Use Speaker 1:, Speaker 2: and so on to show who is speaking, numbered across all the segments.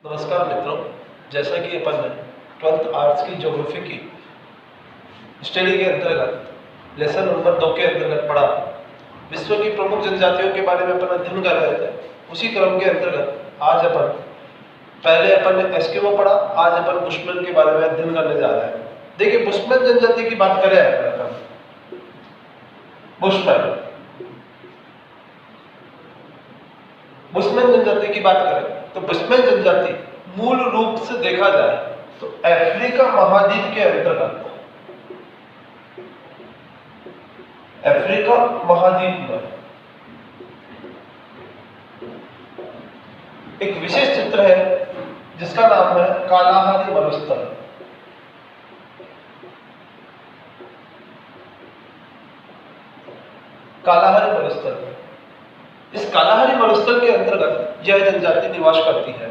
Speaker 1: नमस्कार मित्रों, जैसा कि अपन ने 12th आर्ट्स की ज्योग्राफी की स्टडी के अंतर्गत लेसन नंबर 2 के अंतर्गत पढ़ा, विश्व की प्रमुख जनजातियों के बारे में अपन अध्ययन कर रहे थे। उसी क्रम के अंतर्गत आज पहले अपन ने एस्किमो पढ़ा, आज अपन बुशमैन के बारे में अध्ययन करने जा रहे हैं। देखिए, बुशमैन जनजाति की बात करें अपन, बुशमैन जनजाति की बात करें तो बुशमैन जनजाति मूल रूप से देखा जाए तो अफ्रीका महाद्वीप के अंतर्गत अफ्रीका महाद्वीप में एक विशेष चित्र है जिसका नाम है कालाहारी मरुस्थल। कालाहारी मरुस्थल, इस कालाहारी मरुस्थल के अंतर्गत यह जनजाति निवास करती है।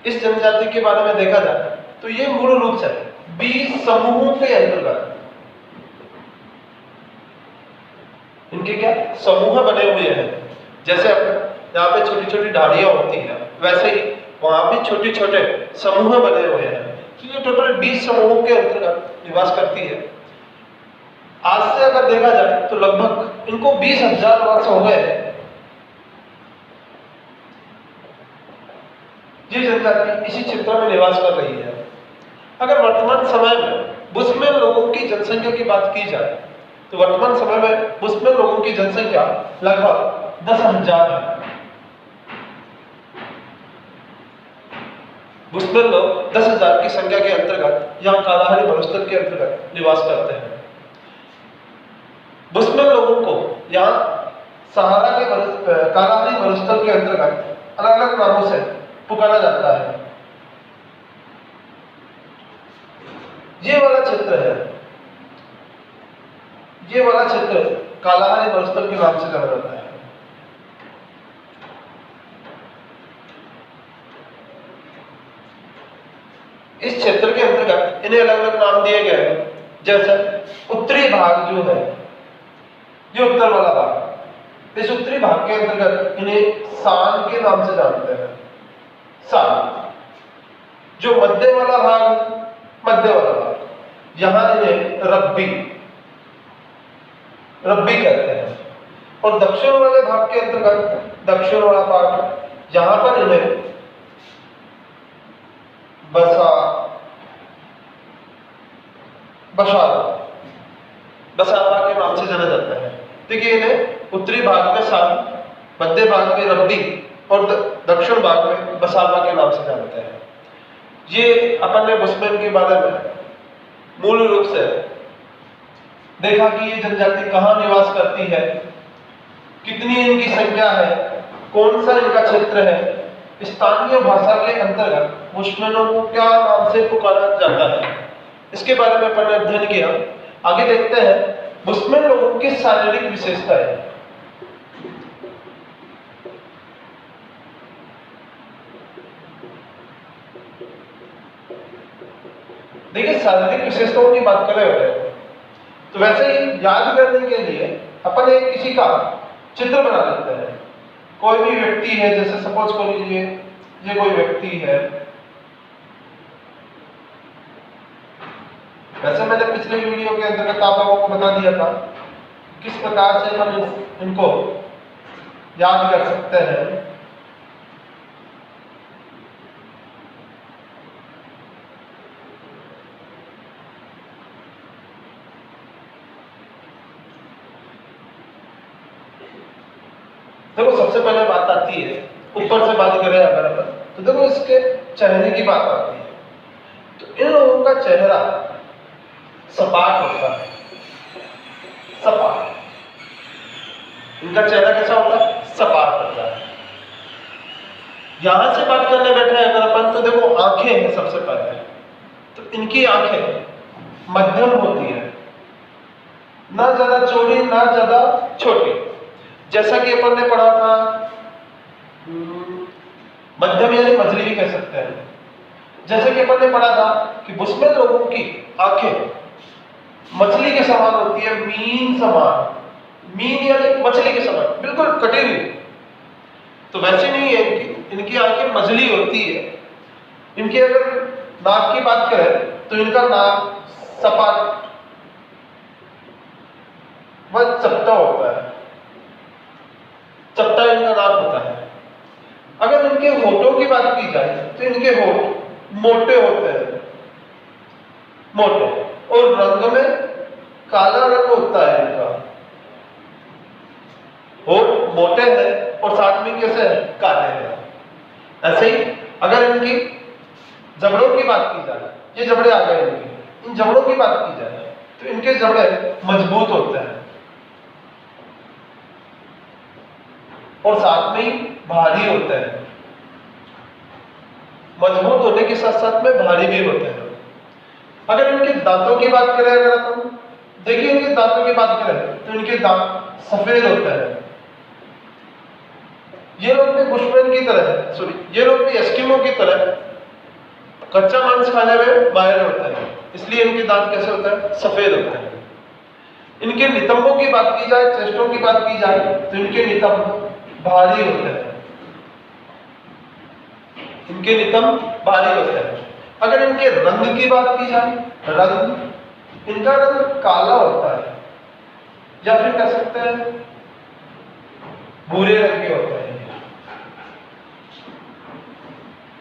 Speaker 1: इस जनजाति के बारे में देखा जाए तो ये मूल रूप से 20 समूहों के अंतर्गत इनके क्या समूह बने हुए हैं। जैसे यहाँ पे छोटी छोटी ढाड़ियां होती हैं, वैसे ही वहां भी छोटे छोटे समूह बने हुए हैं। तो ये टोटल 20 समूहों के अंतर्गत निवास करती है। आज से अगर देखा जाए तो लगभग इनको 20,000 वर्ष हो गए हैं। ये जनजाति इसी क्षेत्र में निवास कर रही है। अगर वर्तमान समय में बुशमैन लोगों की जनसंख्या की बात की जाए तो वर्तमान समय में बुशमैन लोगों की जनसंख्या लगभग 10,000 है। बुशमैन लोग 10,000 की संख्या के अंतर्गत यहाँ कालाहारी मरुस्थल के अंतर्गत निवास करते हैं। बुशमैन लोगों को यहाँ सहारा के कालाहारी मरुस्थल के अंतर्गत अलग अलग नामों से पुकारा जाता है। ये वाला क्षेत्र है, ये वाला क्षेत्र कालाहारी मरुस्थल के नाम से जाना जाता है। इस क्षेत्र के अंतर्गत इन्हें अलग अलग नाम दिए गए हैं। जैसे उत्तरी भाग जो है, ये उत्तर वाला भाग, इस उत्तरी भाग के अंतर्गत इन्हें सान के नाम से जानते हैं। सान। जो मध्य वाला भाग, यहां इन्हें रब्बी कहते हैं। और दक्षिण वाले भाग के अंतर्गत दक्षिण वाला भाग, यहां पर इन्हें बसारा के नाम से जाना जाता है। देखिए, इन्हें उत्तरी भाग में सान, मध्य भाग में रब्बी और दक्षिण भाग में बसारा के नाम से जानते हैं। ये अपन ने बुशमैन के बारे में मूल रूप से देखा कि ये जनजाति कहाँ निवास करती है, कितनी इनकी संख्या है, कौन सा इनका क्षेत्र है, स्थानीय भाषा के अंतर्गत बुशमैनों को क्या नाम से पुकारा जाता है, इसके बारे में अपन ने अध्ययन किया। आगे देखते हैं बुशमैन लोगों की शारीरिक विशेषताएं। देखिए, शारीरिक विशेषताओं की बात कर रहे हो तो वैसे ही याद करने के लिए अपन एक किसी का चित्र बना लेते हैं। कोई भी व्यक्ति है, जैसे सपोज कर लीजिए ये कोई व्यक्ति है। वैसे मैंने पिछले वीडियो के अंतर्गत आप लोगों को बता दिया था किस प्रकार से हम इनको याद कर सकते हैं। देखो, सबसे पहले बात आती है, ऊपर से बात करें अगर अपन तो देखो इसके चेहरे की बात आती है। तो इन लोगों का चेहरा सपाट होता है। सपाट, इनका चेहरा कैसा होता है? सपाट होता है। यहां से बात करने बैठे हैं अगर अपन तो देखो आंखें हैं। सबसे पहले तो इनकी आंखें मध्यम होती है, ना ज्यादा चौड़ी ना ज्यादा छोटी। जैसा कि अपन ने पढ़ा था, मध्यम यानी मझली भी कह सकते हैं। जैसे कि अपन ने पढ़ा था कि बुशमैन लोगों की आंखें मछली के समान होती है, मीन समान। मीन यानी मछली के समान, बिल्कुल कटी हुई। तो वैसे नहीं है, इनकी आंखें मझली होती है। इनकी अगर नाक की बात करें तो इनका नाक सपाट व चपटा होता है, चपटा इनका नाक होता है। अगर इनके होठों की बात की जाए तो इनके होठ मोटे होते हैं, मोटे, और रंग में काला रंग होता है इनका। होठ मोटे हैं और साथ में कैसे है, काले हैं। ऐसे ही अगर इनकी जबड़ों की बात की जाए, ये जबड़े आ गए इनके, इन जबड़ों की बात की जाए तो इनके जबड़े मजबूत होते हैं और साथ में ही भारी होते हैं। मजबूत होने के साथ साथ में भारी भी होते हैं। अगर इनके दांतों की बात करें, अगर हम देखिए इनके दांतों की बात करें तो इनके दांत सफेद होते हैं। ये लोग भी बुशमैन की तरह, सॉरी, ये लोग भी एस्किमो की तरह कच्चा मांस खाने में माहिर होते हैं, इसलिए इनके दांत कैसे होते हैं, सफेद होते हैं। इनके नितंबों की बात की जाए, चेस्टों की बात की जाए तो इनके नितंब भारी होते हैं, इनके नितंब भारी होते हैं। अगर इनके रंग की बात की जाए, रंग, इनका रंग काला होता है या फिर कह सकते हैं भूरे रंग के होते हैं।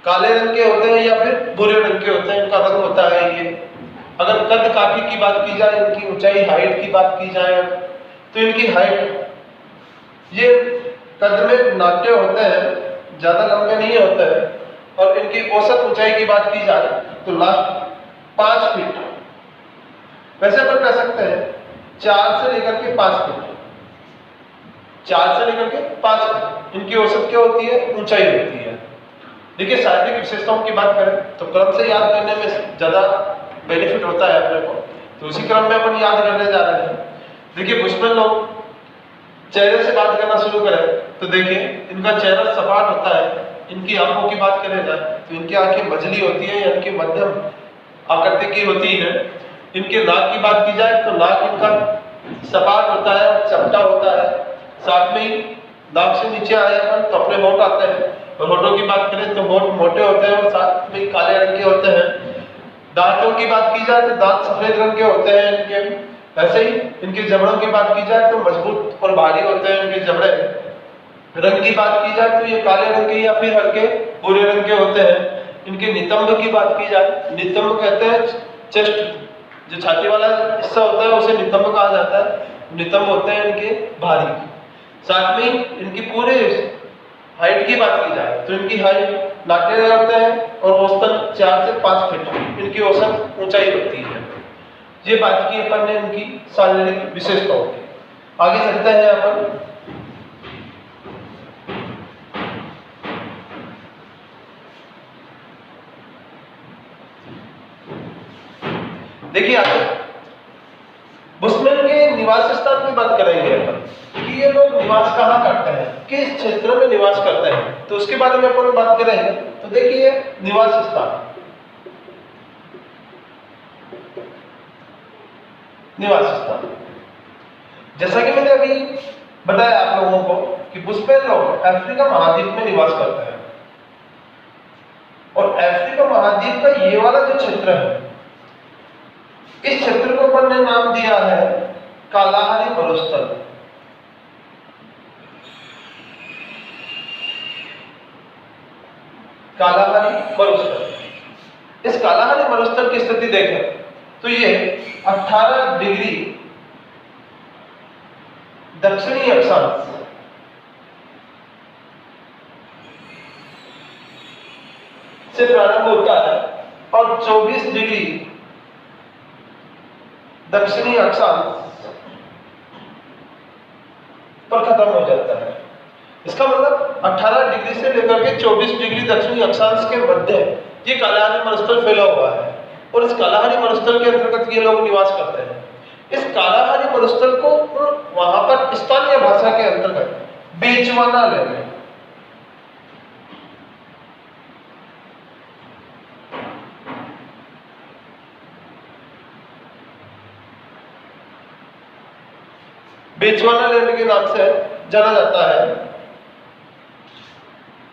Speaker 1: काले रंग के होते हैं या फिर भूरे रंग के होते हैं, इनका रंग होता है ये। अगर कद काठी की बात की जाए, इनकी ऊंचाई, हाइट की बात की जाए तो इनकी हाइट, ये कद में नाट्य होते हैं, ज्यादा लंबे नहीं होते हैं। और इनकी औसत ऊंचाई की बात की जाए तो लास्ट 5 फीट, वैसे अपन कह सकते हैं 4 से लेकर के 5 फीट, 4 से लेकर के 5 फीट इनकी औसत क्या होती है, ऊंचाई होती है। देखिए शारीरिक विशेषताओं की बात करें तो क्रम से याद करने में ज्यादा बेनिफिट होता है अपने को, तो उसी क्रम में अपन याद करने जा रहे हैं। देखिए बुशमैन लोग चेहरे से बात करना शुरू करें तो देखिए इनका चेहरा सपाट होता है। इनकी आंखों की बात करें जाए तो इनकी आंखें मझली होती है या इनकी मध्यम आकृति की होती है। इनके नाक की बात की जाए तो नाक इनका सपाट होता है, चपटा होता है। साथ में ही नाक से नीचे आए अपन तो अपने होठ आते हैं, और होठों की बात करें तो होठ मोटे होते हैं और साथ में काले रंग के होते हैं। दांतों की बात की जाए तो दांत सफेद रंग के होते हैं इनके। ऐसे ही इनके जबड़ों की बात की जाए तो मजबूत और भारी होते हैं इनके जबड़े। रंग की बात की जाए तो ये काले रंग के या फिर हल्के भूरे रंग के होते हैं। इनके नितंब की बात की जाए, नितंब कहते हैं चेस्ट, जो छाती वाला हिस्सा होता है उसे नितंब कहा जाता है। नितंब होते हैं इनके भारी। साथ में इनकी पूरे हाइट की बात की जाए तो इनकी हाइट नाट्य होते हैं और औसतन 4 से 5 फीट इनकी औसत ऊंचाई होती है। ये बात की अपन ने इनकी शारीरिक विशेषताओं की। आगे चलते हैं अपन। देखिए आगे बुशमैन के निवास स्थान की बात करेंगे अपन कि ये लोग निवास कहाँ करते हैं, किस क्षेत्र में निवास करते हैं, तो उसके बारे में अपन बात करेंगे। तो देखिए निवास स्थान, निवास स्थान, जैसा कि मैंने अभी बताया आप लोगों को कि बुशमैन लोग अफ्रीका महाद्वीप में निवास करते हैं। और अफ्रीका महाद्वीप का ये वाला जो क्षेत्र है, इस क्षेत्र को अपन ने नाम दिया है कालाहारी मरुस्थल। कालाहारी मरुस्थल। इस कालाहारी मरुस्थल की स्थिति देखें तो ये 18 डिग्री दक्षिणी अक्षांश से प्रारंभ होता है और 24 डिग्री दक्षिणी अक्षांश पर खत्म हो जाता है। इसका मतलब 18 डिग्री से लेकर के 24 डिग्री दक्षिणी अक्षांश के मध्य ये कालाहारी मरुस्थल फैला हुआ है और इस कालाहारी मरुस्थल के अंतर्गत ये लोग निवास करते हैं। इस कालाहारी मरुस्थल को वहां पर स्थानीय भाषा के अंतर्गत बेचवाना लेते हैं। बेचवाना लैंड के नाम से जाना जाता है।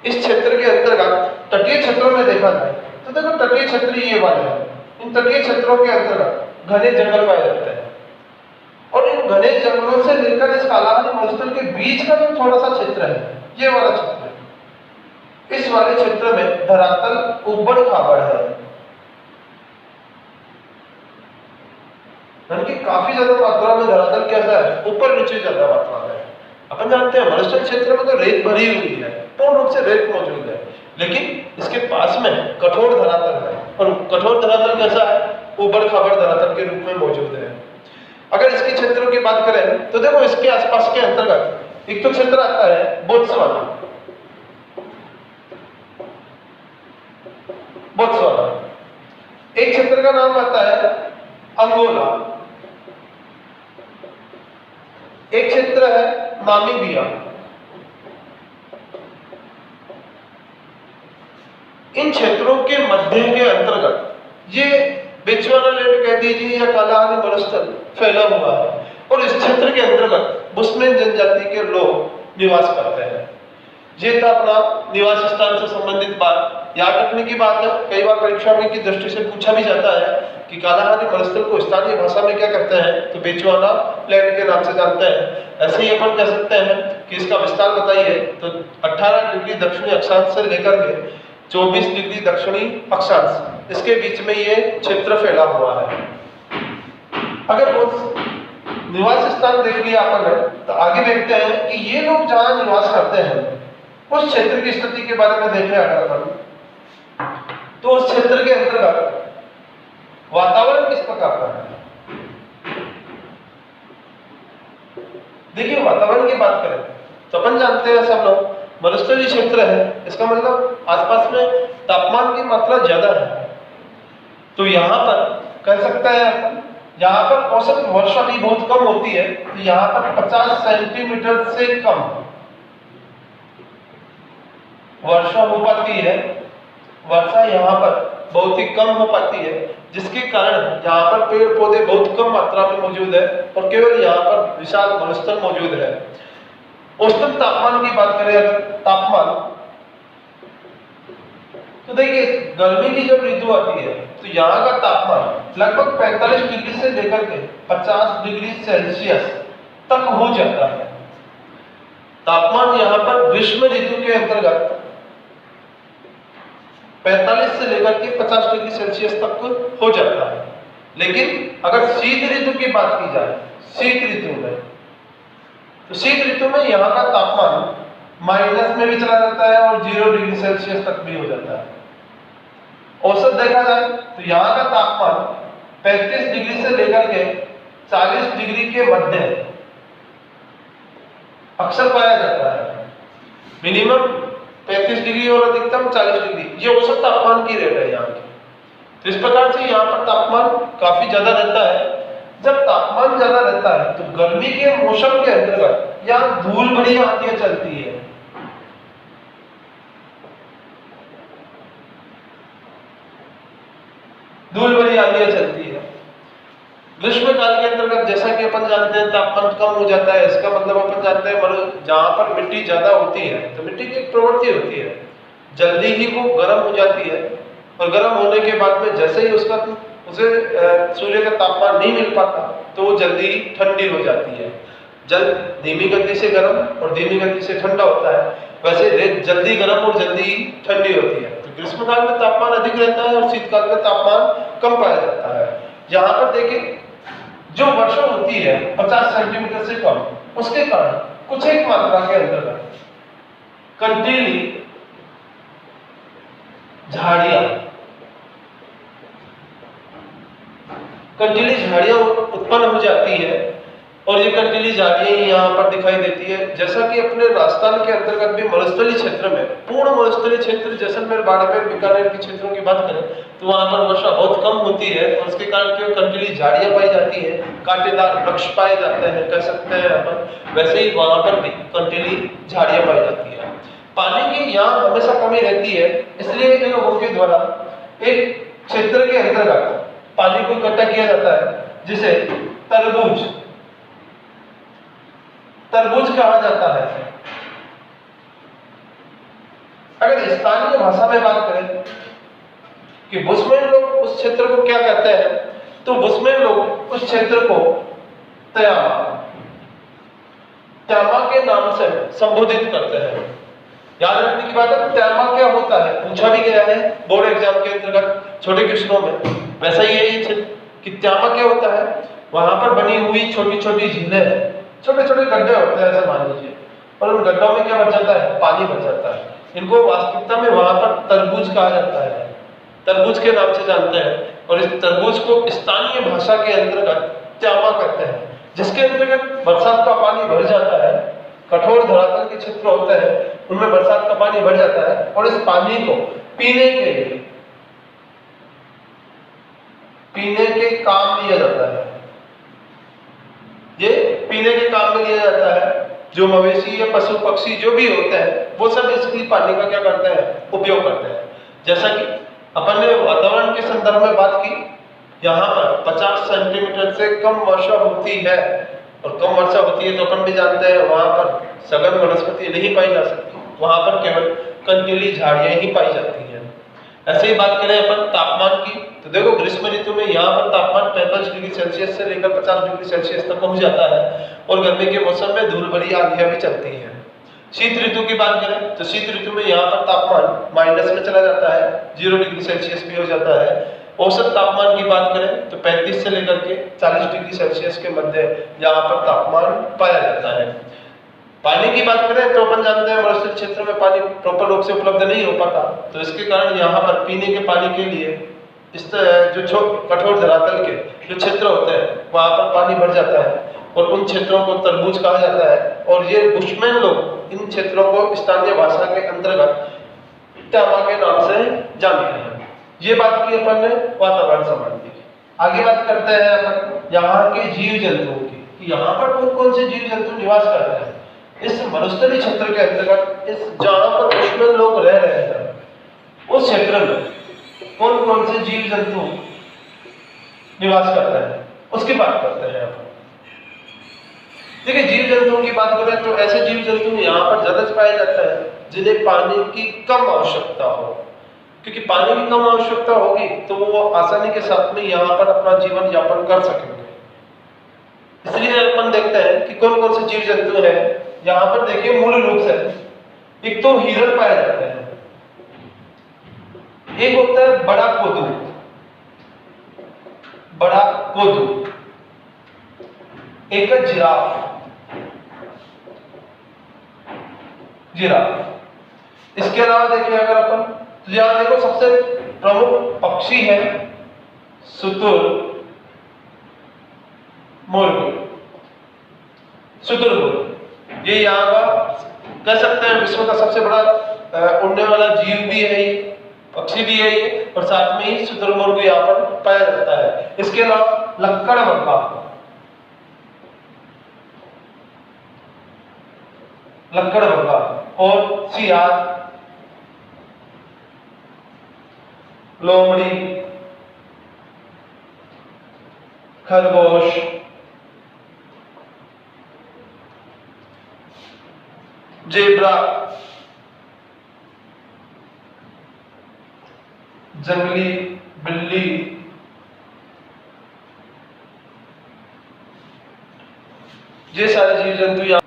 Speaker 1: इस क्षेत्र के अंतर्गत तटीय क्षेत्रों में देखा जाए तो देखो तटीय क्षेत्र ये वाले हैं, इन तटीय क्षेत्रों के अंतर्गत घने जंगल पाए जाते हैं और इन घने जंगलों से लेकर इस कालाहारी मरुस्थल के बीच का जो थोड़ा सा क्षेत्र है, ये वाला क्षेत्र है, इस वाले क्षेत्र में धरातल उबड़ खाबड़ है, यानी कि काफी ज्यादा मात्रा में धरातल कैसा है, ऊपर नीचे ज्यादा मात्रा में। अपन जानते हैं मरुस्थल क्षेत्र में तो रेत भरी हुई है, पूर्ण रूप से रेत मौजूद है, लेकिन इसके पास में कठोर धरातल है और कठोर धरातल कैसा है, ऊबड़ खाबड़ धरातल के रूप में मौजूद है। अगर इसके क्षेत्रों की बात करें तो देखो इसके आसपास के अंतर्गत एक तो क्षेत्र आता है बोत्सवाना, बोत्सवाना, एक क्षेत्र का नाम आता है अंगोला, एक क्षेत्र है नामीबिया। इन क्षेत्रों के मध्य के अंतर्गत ये बेचुआनालैंड कह दीजिए या कालाहारी मरुस्थल फैला हुआ है और इस क्षेत्र के अंतर्गत बुशमैन जनजाति के लोग निवास करते हैं। ये था अपना निवास स्थान से संबंधित बात। याद रखने की बात है, कई बार परीक्षा में की दृष्टि से पूछा भी जाता है कि कालाहारी मरुस्थल को स्थानीय भाषा में क्या कहते हैं, तो बेचुआनालैंड के नाम से जानते हैं। ऐसे ही अपन कह सकते हैं कि इसका विस्तार बताइए तो 18 डिग्री दक्षिणी अक्षांश से लेकर के 24 डिग्री दक्षिणी अक्षांश, इसके बीच में ये क्षेत्र फैला हुआ है। अगर वो निवास स्थान देख लिया अपन ने, तो आगे देखते हैं कि ये लोग जहां निवास करते हैं उस क्षेत्र की स्थिति के बारे में देखें अगर अपन, तो उस क्षेत्र के अंतर्गत वातावरण किस प्रकार का है। देखिए वातावरण की बात करें तो अपन जानते हैं सब लोग मरुस्थलीय क्षेत्र है, इसका मतलब आसपास में तापमान की मात्रा ज्यादा है, तो यहाँ पर कह सकते हैं यहाँ पर औसत वर्षा भी बहुत कम होती है, तो यहाँ पर 50 सेंटीमीटर से कम वर्षा हो पाती है। वर्षा यहाँ पर बहुत ही कम हो पाती है, जिसके कारण यहाँ पर पेड़ पौधे बहुत कम मात्रा में मौजूद है और केवल यहाँ पर विशाल मरुस्थल मौजूद है। औसतन तापमान की बात करें अगर तापमान, तो देखिए गर्मी की जब ऋतु आती है तो यहाँ का तापमान लगभग 45 डिग्री से लेकर के 50 डिग्री सेल्सियस तक हो जाता है। तापमान यहाँ पर ग्रीष्म ऋतु के अंतर्गत 45 से लेकर के 50 डिग्री सेल्सियस तक हो जाता है। लेकिन अगर शीत ऋतु की बात की जाए, शीत ऋतु में, तो शीत ऋतु में यहाँ का तापमान माइनस में भी चला जाता है और 0 डिग्री सेल्सियस तक भी हो जाता है। औसत देखा जाए तो यहाँ का तापमान 35 डिग्री से लेकर के 40 डिग्री के मध्य अक्सर पाया जाता है। मिनिमम 35 डिग्री और अधिकतम 40 डिग्री, ये औसत तापमान की रेट है यहाँ की। तो इस प्रकार से यहाँ पर तापमान काफी ज्यादा रहता है। जब तापमान ज्यादा रहता है तो गर्मी के मौसम के अंतर्गत यहाँ धूल भरी आंधियां चलती है। धूल भरी आंधियां चलती है। ग्रीष्म काल के अंतर्गत जैसा कि अपन जानते हैं तापमान कम हो जाता है, इसका मतलब अपन जानते हैं जहां पर मिट्टी ज्यादा होती है तो मिट्टी की एक प्रवृत्ति होती है, जल्दी ही वो गर्म हो जाती है और गर्म होने के बाद में जैसे ही उसे सूर्य का तापमान नहीं मिल पाता तो वो जल्दी ही ठंडी हो जाती है। जल धीमी गति से गर्म और धीमी गति से ठंडा होता है, वैसे रेत जल्दी गर्म और जल्दी ही ठंडी होती है। तो ग्रीष्म काल में तापमान अधिक रहता है और शीतकाल में तापमान कम पाया जाता है। यहाँ पर देखिए जो वर्षा होती है 50 सेंटीमीटर से कम, उसके कारण कुछ एक मात्रा के अंतर्गत कंटीली झाड़ियां उत्पन्न हो जाती है और ये कंटीली झाड़ियां यहाँ पर दिखाई देती है। जैसा कि अपने राजस्थान के अंतर्गत भी मरुस्थलीय क्षेत्र में, पूर्ण मरुस्थलीय क्षेत्र जैसलमेर, बाड़मेर, बीकानेर के क्षेत्रों की बात करें तो वहां पर वर्षा बहुत कम होती है और उसके कारण क्यों कंटीली झाड़ियां पाई जाती है, कांटेदार वृक्ष पाए जाते हैं, कह सकते हैं अपन। वैसे ही वहां पर भी कंटीली झाड़ियां पाई जाती है। पानी की यहाँ हमेशा कमी रहती है, इसलिए इन लोगों के द्वारा एक क्षेत्र के अंतर्गत पानी को इकट्ठा किया जाता है जिसे तरबूज कहा जाता है। अगर स्थानीय भाषा में बात करें कि बुशमैन लोग उस क्षेत्र को क्या कहते हैं, तो बुशमैन लोग उस क्षेत्र को त्यामा के नाम से संबोधित करते हैं। याद रखने की बात है, तो त्यामा क्या होता है पूछा भी गया है बोर्ड एग्जाम के अंतर्गत छोटे क्वेश्चनों में। वैसा ही है कि त्यामा क्या होता है, वहां पर बनी हुई छोटी छोटी झीलें, छोटे छोटे गड्ढे होते हैं ऐसा मान लीजिए, और उन गड्ढों में क्या भर जाता है, पानी भर जाता है। इनको वास्तविकता में वहां पर तरबूज कहा जाता है, तरबूज के नाम से जानते हैं, और इस तरबूज को स्थानीय भाषा के अंतर्गत त्यामा कहते हैं, जिसके अंतर्गत बरसात का पानी भर जाता है। कठोर धरातल के क्षेत्र होते हैं उनमें बरसात का पानी भर जाता है, और इस पानी को पीने के काम लिया जाता है। ये पीने के काम में लिया जाता है। जो मवेशी या पशु पक्षी जो भी होते हैं वो सब इसकी पानी का क्या करते हैं, उपयोग करते हैं। जैसा कि अपन ने वातावरण के संदर्भ में बात की, यहाँ पर 50 सेंटीमीटर से कम वर्षा होती है, और कम वर्षा होती है तो अपन भी जानते हैं वहां पर सघन वनस्पति नहीं पाई जा सकती, वहां पर केवल कंटीली झाड़ियां ही पाई जाती हैं। ऐसे ही बात करें अपन तापमान की, तो देखो ग्रीष्म ऋतु में यहाँ पर तापमान 45 डिग्री सेल्सियस से लेकर 50 डिग्री सेल्सियस तक पहुंच जाता है, और गर्मी के मौसम में धूल भरी आंधियां भी चलती हैं। शीत ऋतु की बात करें तो शीत ऋतु में यहाँ पर तापमान माइनस में चला जाता है, 0 डिग्री सेल्सियस भी हो जाता है। औसत तापमान की बात करें तो 35 से लेकर के 40 डिग्री सेल्सियस के मध्य यहाँ पर तापमान पाया जाता है। पानी की बात करें तो अपन जानते हैं मरुस्थल क्षेत्र में पानी प्रॉपर रूप से उपलब्ध नहीं हो पाता, तो इसके कारण यहाँ पर पीने के पानी के लिए इस जो कठोर धरातल के जो क्षेत्र होते हैं वहां पर पानी भर जाता है, और उन क्षेत्रों को तरबूज कहा जाता है। और ये बुशमैन लोग इन क्षेत्रों को स्थानीय भाषा के अंतर्गत त्यामा के नाम से जानते हैं। ये बात की अपन ने वातावरण संबंधी। आगे बात करते हैं अपन यहाँ के जीव जंतुओं की, कि यहाँ पर कौन कौन से जीव जंतु निवास करते हैं। इस मरुस्थलीय क्षेत्र के अंतर्गत इस जहाँ पर बुशमैन लोग रह रहे हैं उस क्षेत्र में कौन कौन से जीव जंतु निवास करते हैं उसकी बात करते हैं अपन। देखिए जीव जंतुओं की बात करें तो ऐसे जीव जंतु यहाँ पर ज्यादा पाए जाते हैं जिन्हें पानी की कम आवश्यकता हो, क्योंकि पानी की कम आवश्यकता होगी तो वो आसानी के साथ में यहाँ पर अपना जीवन यापन कर सकेंगे। इसलिए अपन देखते हैं कि कौन कौन से जीव जंतु हैं यहाँ पर। देखिए मूल रूप से एक तो हिरण पाए जाते हैं, एक होता है बड़ा कोदू, एक है जिराफ। इसके अलावा देखिए अगर अपन तो यहाँ देखो सबसे प्रमुख पक्षी है शुतुरमुर्ग। ये यहाँ का कह सकते हैं विश्व का सबसे बड़ा उड़ने वाला जीव भी है, पक्षी भी है ये, और साथ में ही शुतुरमुर्ग यहाँ पर पाया जाता है। इसके अलावा लक्कड़बग्गा और सियार, लोमड़ी, खरगोश, जेब्रा, जंगली बिल्ली, ये सारे जीव जंतु यहाँ।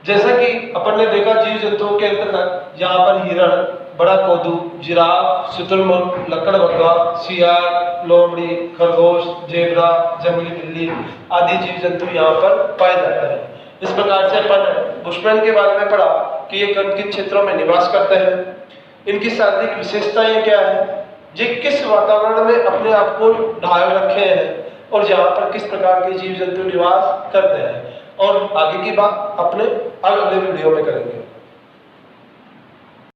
Speaker 1: जैसा कि अपन ने देखा जीव जंतुओं के अंतर्गत यहाँ पर हिरण, बड़ा कोदू, जिराफ, शुतुरमुर्ग, लक्कड़बग्गा, सियार, लोमड़ी, खरगोश, जेब्रा, जंगली बिल्ली आदि जीव जंतु यहाँ पर पाए जाते हैं। इस प्रकार से अपन बुशमैन के बारे में पढ़ा कि ये किन किन क्षेत्रों में निवास करते हैं, इनकी शारीरिक विशेषताएं क्या है, ये किस वातावरण में अपने आप को ढाल रखे हैं, और यहाँ पर किस प्रकार के जीव जंतु निवास करते हैं। और आगे की बात अपने अगले वीडियो में करेंगे।